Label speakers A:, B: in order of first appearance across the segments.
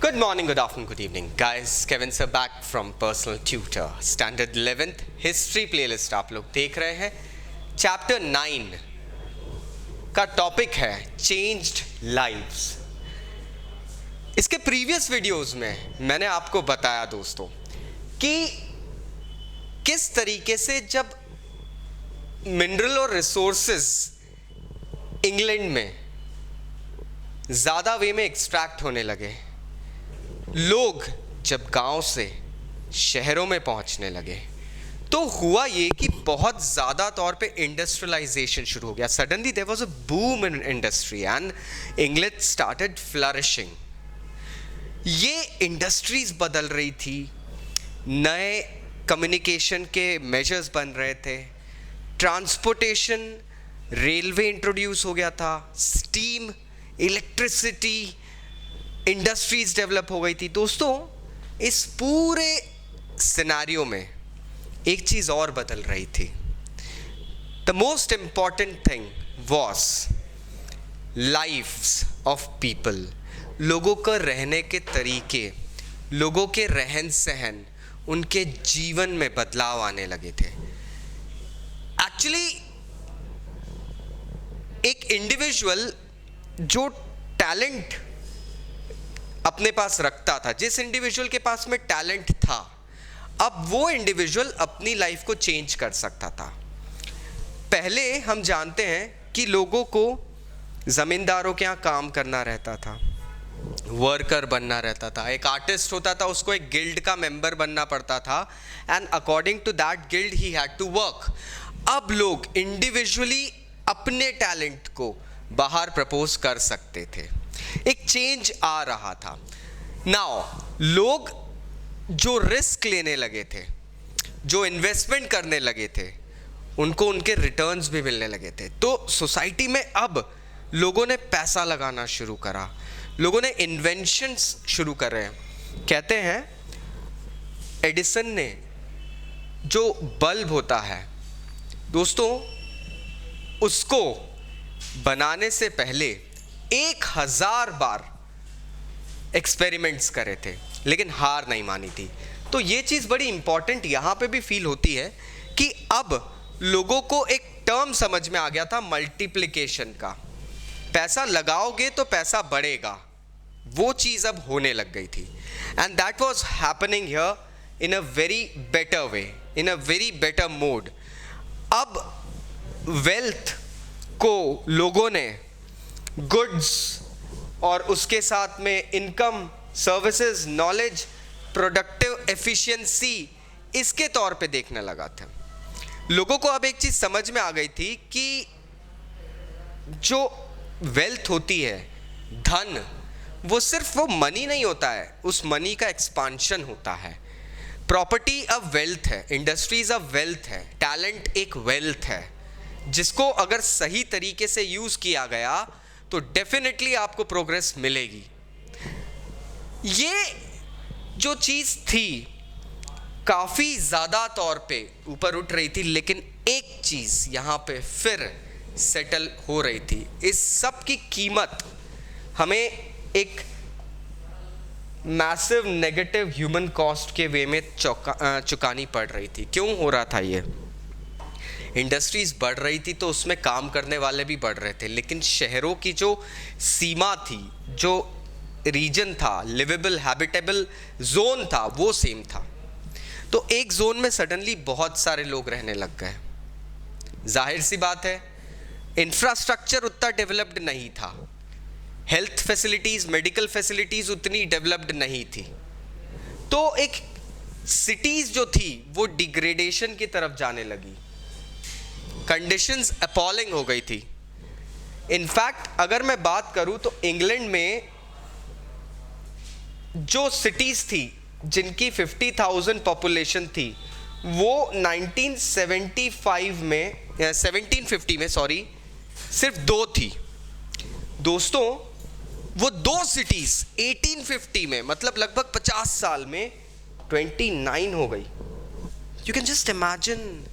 A: Good morning, good afternoon, good evening. Guys, Kevin sir back from Personal Tutor. Standard 11th History playlist आप लोग देख रहे हैं. Chapter 9 का टॉपिक है Changed Lives. इसके प्रीवियस वीडियोस में मैंने आपको बताया दोस्तों कि किस तरीके से जब मिनरल और रिसोर्सेज इंग्लैंड में ज़्यादा वे में एक्सट्रैक्ट होने लगे, लोग जब गांव से शहरों में पहुंचने लगे तो हुआ ये कि बहुत ज़्यादा तौर पे इंडस्ट्रियलाइजेशन शुरू हो गया. Suddenly there was a boom in industry and England started flourishing. ये इंडस्ट्रीज बदल रही थी, नए कम्युनिकेशन के मेजर्स बन रहे थे, ट्रांसपोर्टेशन, रेलवे इंट्रोड्यूस हो गया था, स्टीम, इलेक्ट्रिसिटी, इंडस्ट्रीज डेवलप हो गई थी. दोस्तों, इस पूरे सिनेरियो में एक चीज़ और बदल रही थी. The most important thing was lifes of people. लोगों का रहने के तरीके, लोगों के रहन सहन, उनके जीवन में बदलाव आने लगे थे. एक्चुअली एक इंडिविजुअल जो टैलेंट अपने पास रखता था, जिस इंडिविजुअल के पास में टैलेंट था, अब वो इंडिविजुअल अपनी लाइफ को चेंज कर सकता था. पहले हम जानते हैं कि लोगों को ज़मींदारों के यहाँ काम करना रहता था, वर्कर बनना रहता था. एक आर्टिस्ट होता था, उसको एक गिल्ड का मेंबर बनना पड़ता था and according to that guild he had to work. अब लोग इंडिविजुअली अपने टैलेंट को बाहर प्रपोज कर सकते थे. एक चेंज आ रहा था. नाउ लोग जो रिस्क लेने लगे थे, जो इन्वेस्टमेंट करने लगे थे, उनको उनके रिटर्न्स भी मिलने लगे थे. तो सोसाइटी में अब लोगों ने पैसा लगाना शुरू करा, लोगों ने इन्वेंशंस शुरू कर रहे हैं. कहते हैं एडिसन ने जो बल्ब होता है दोस्तों, उसको बनाने से पहले 1000 बार एक्सपेरिमेंट्स करे थे, लेकिन हार नहीं मानी थी. तो ये चीज़ बड़ी इंपॉर्टेंट यहाँ पे भी फील होती है कि अब लोगों को एक टर्म समझ में आ गया था, मल्टीप्लिकेशन का. पैसा लगाओगे तो पैसा बढ़ेगा, वो चीज़ अब होने लग गई थी. And that was happening here in a very better way, in a very better mode. अब वेल्थ को लोगों ने गुड्स और उसके साथ में income, services, knowledge, productive efficiency, इसके तौर पे देखने लगा था. लोगों को अब एक चीज़ समझ में आ गई थी कि जो वेल्थ होती है, धन, वो सिर्फ वो मनी नहीं होता है, उस मनी का एक्सपांशन होता है. प्रॉपर्टी अब वेल्थ है, इंडस्ट्रीज अब वेल्थ है, टैलेंट एक वेल्थ है, जिसको अगर सही तरीके से यूज़ किया गया तो डेफिनेटली आपको प्रोग्रेस मिलेगी. ये जो चीज़ थी काफ़ी ज़्यादा तौर पे ऊपर उठ रही थी, लेकिन एक चीज़ यहाँ पे फिर सेटल हो रही थी. इस सब की कीमत हमें एक मैसिव नेगेटिव ह्यूमन कॉस्ट के वे में चुकानी पड़ रही थी. क्यों हो रहा था ये? इंडस्ट्रीज बढ़ रही थी तो उसमें काम करने वाले भी बढ़ रहे थे, लेकिन शहरों की जो सीमा थी, जो रीजन था, लिवेबल हैबिटेबल जोन था, वो सेम था. तो एक जोन में सडनली बहुत सारे लोग रहने लग गए. जाहिर सी बात है, इंफ्रास्ट्रक्चर उतना डेवलप्ड नहीं था, हेल्थ फैसिलिटीज, मेडिकल फैसिलिटीज उतनी डेवलप्ड नहीं थी. तो एक सिटीज जो थी वो डिग्रेडेशन की तरफ जाने लगी. कंडीशंस अपॉलिंग हो गई थी. इनफैक्ट अगर मैं बात करूं तो इंग्लैंड में जो सिटीज थी जिनकी 50,000 पॉपुलेशन थी, वो 1975 में 1750 में सिर्फ 2 थी. दोस्तों, वो 2 सिटीज 1850 में, मतलब लगभग 50 साल में 29 हो गई. यू कैन जस्ट इमेजिन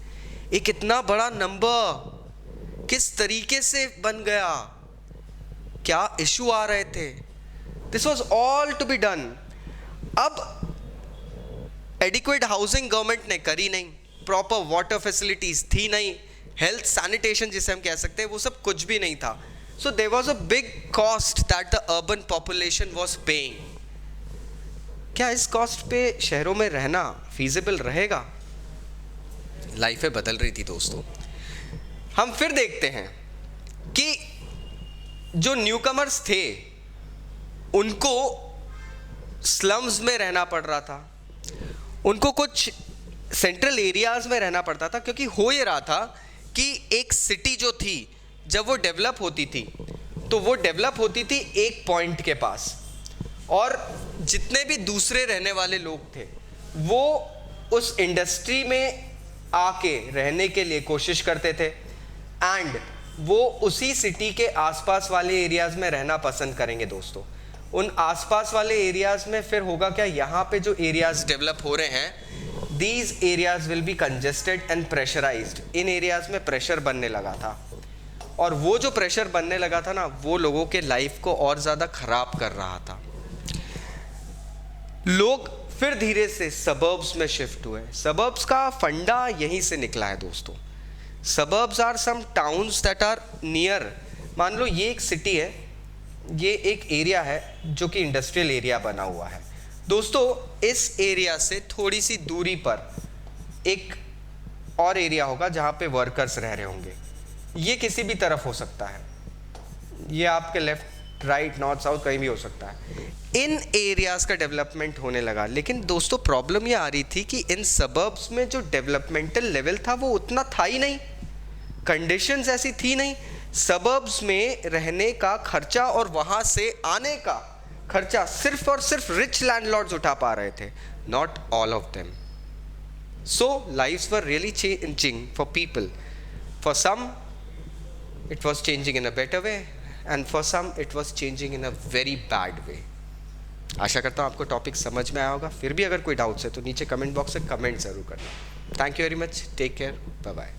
A: एक इतना बड़ा नंबर किस तरीके से बन गया, क्या इशू आ रहे थे. This was all to be done अब एडिक्वेट हाउसिंग गवर्नमेंट ने करी नहीं, प्रॉपर वाटर फैसिलिटीज थी नहीं, हेल्थ सैनिटेशन जिसे हम कह सकते हैं वो सब कुछ भी नहीं था. So there was a big cost that the urban population was paying. क्या इस कॉस्ट पे शहरों में रहना फीजिबल रहेगा? लाइफें बदल रही थी दोस्तों. हम फिर देखते हैं कि जो न्यूकमर्स थे उनको स्लम्स में रहना पड़ रहा था, उनको कुछ सेंट्रल एरियाज में रहना पड़ता था, क्योंकि हो ये रहा था कि एक सिटी जो थी जब वो डेवलप होती थी तो वो डेवलप होती थी एक पॉइंट के पास, और जितने भी दूसरे रहने वाले लोग थे वो उस इंडस्ट्री में आके रहने के लिए कोशिश करते थे, एंड वो उसी सिटी के आसपास वाले एरियाज में रहना पसंद करेंगे दोस्तों. उन आसपास वाले एरियाज में फिर होगा क्या, यहाँ पे जो एरियाज डेवलप हो रहे हैं, these areas will be congested and pressurised. इन एरियाज में प्रेशर बनने लगा था, और वो जो प्रेशर बनने लगा था ना, वो लोगों के लाइफ को और ज़्यादा खराब कर रहा था. लोग फिर धीरे से सबर्ब्स में शिफ्ट हुए. सबर्ब्स का फंडा यहीं से निकला है दोस्तों. Suburbs are some towns that are near. मान लो ये एक सिटी है, ये एक एरिया है जो कि इंडस्ट्रियल एरिया बना हुआ है दोस्तों. इस एरिया से थोड़ी सी दूरी पर एक और एरिया होगा जहाँ पे वर्कर्स रह रहे होंगे. ये किसी भी तरफ हो सकता है, ये आपके लेफ्ट राइट नॉर्थ साउथ कहीं भी हो सकता है. इन एरियाज का डेवलपमेंट होने लगा, लेकिन दोस्तों प्रॉब्लम ये आ रही थी कि इन सबर्ब्स में जो डेवलपमेंटल लेवल था वो उतना था ही नहीं, कंडीशंस ऐसी थी नहीं. सबर्ब्स में रहने का खर्चा और वहाँ से आने का खर्चा सिर्फ और सिर्फ रिच लैंडलॉर्ड्स उठा पा रहे थे, not all of them. So lives were really changing for people. For some it was changing in a better way and for some it was changing in a very bad way. आशा करता हूँ आपको topic समझ में आया होगा. फिर भी अगर कोई डाउट्स है तो नीचे कमेंट बॉक्स से कमेंट ज़रूर करना. Thank you very much. Take care. Bye bye.